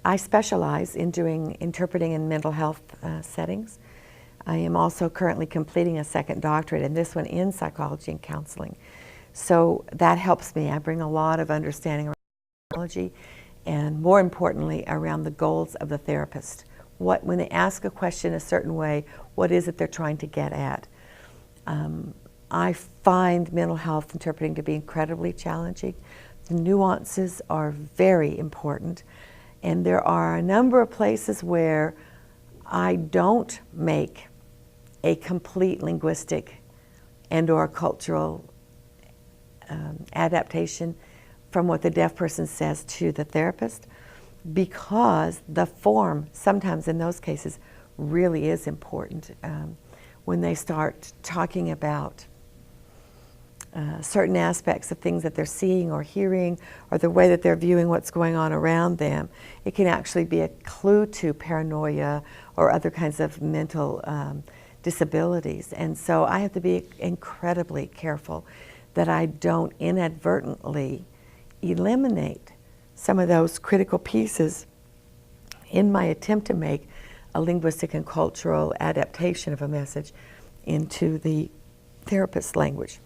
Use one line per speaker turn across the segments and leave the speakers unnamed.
I specialize in doing interpreting in mental health settings. I am also currently completing a second doctorate, and this one in psychology and counseling. So that helps me. I bring a lot of understanding around psychology, and more importantly, around the goals of the therapist. When they ask a question a certain way, what is it they're trying to get at? I find mental health interpreting to be incredibly challenging. The nuances are very important, and there are a number of places where I don't make a complete linguistic and/or cultural adaptation from what the deaf person says to the therapist, because the form, sometimes in those cases, really is important. When they start talking about certain aspects of things that they're seeing or hearing, or the way that they're viewing what's going on around them, it can actually be a clue to paranoia or other kinds of mental disabilities. And so I have to be incredibly careful that I don't inadvertently eliminate some of those critical pieces in my attempt to make a linguistic and cultural adaptation of a message into the therapist's language.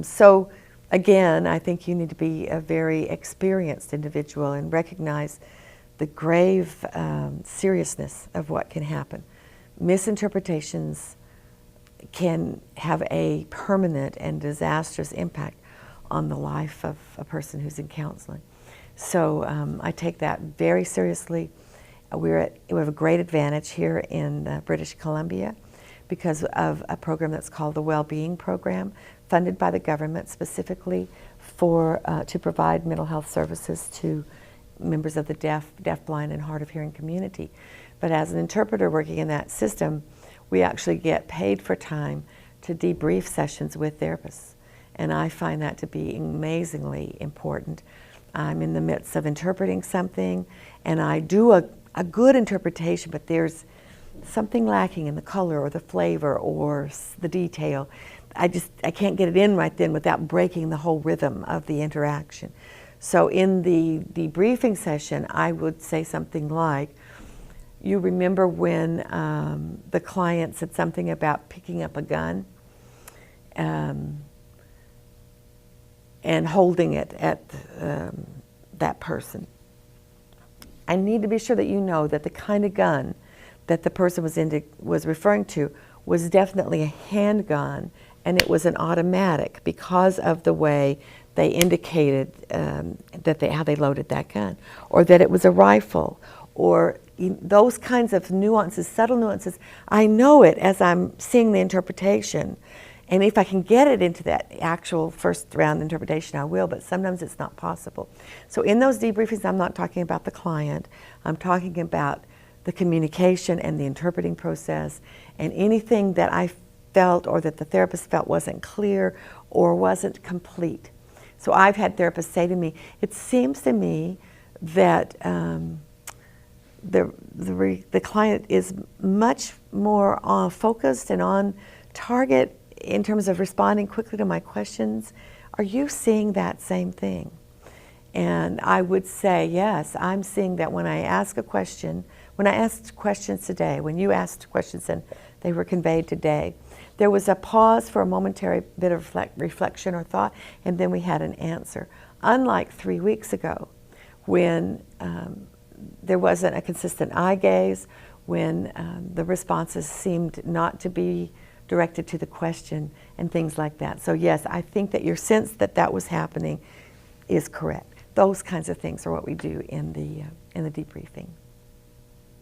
So again, I think you need to be a very experienced individual and recognize the grave seriousness of what can happen. Misinterpretations can have a permanent and disastrous impact on the life of a person who's in counseling. So I take that very seriously. We have a great advantage here in British Columbia because of a program that's called the Wellbeing Program, funded by the government specifically to provide mental health services to members of the deaf, blind, and hard of hearing community. But as an interpreter working in that system, we actually get paid for time to debrief sessions with therapists. And I find that to be amazingly important. I'm in the midst of interpreting something, and I do a good interpretation, but there's something lacking in the color or the flavor or the detail. I can't get it in right then without breaking the whole rhythm of the interaction. So in the debriefing session, I would say something like, you remember when the client said something about picking up a gun and holding it at that person. I need to be sure that you know that the kind of gun that the person was referring to was definitely a handgun, and it was an automatic because of the way they indicated how they loaded that gun, or that it was a rifle, or those kinds of nuances, subtle nuances. I know it as I'm seeing the interpretation, and if I can get it into that actual first round interpretation, I will, but sometimes it's not possible. So in those debriefings, I'm not talking about the client, I'm talking about the communication and the interpreting process, and anything that I felt or that the therapist felt wasn't clear or wasn't complete. So I've had therapists say to me, it seems to me that the client is much more focused and on target in terms of responding quickly to my questions. Are you seeing that same thing? And I would say, yes, I'm seeing that when I ask a question, when I asked questions today, when you asked questions and they were conveyed today, there was a pause for a momentary bit of reflection or thought, and then we had an answer. Unlike 3 weeks ago, when there wasn't a consistent eye gaze, when the responses seemed not to be directed to the question and things like that. So yes, I think that your sense that that was happening is correct. Those kinds of things are what we do in the debriefing.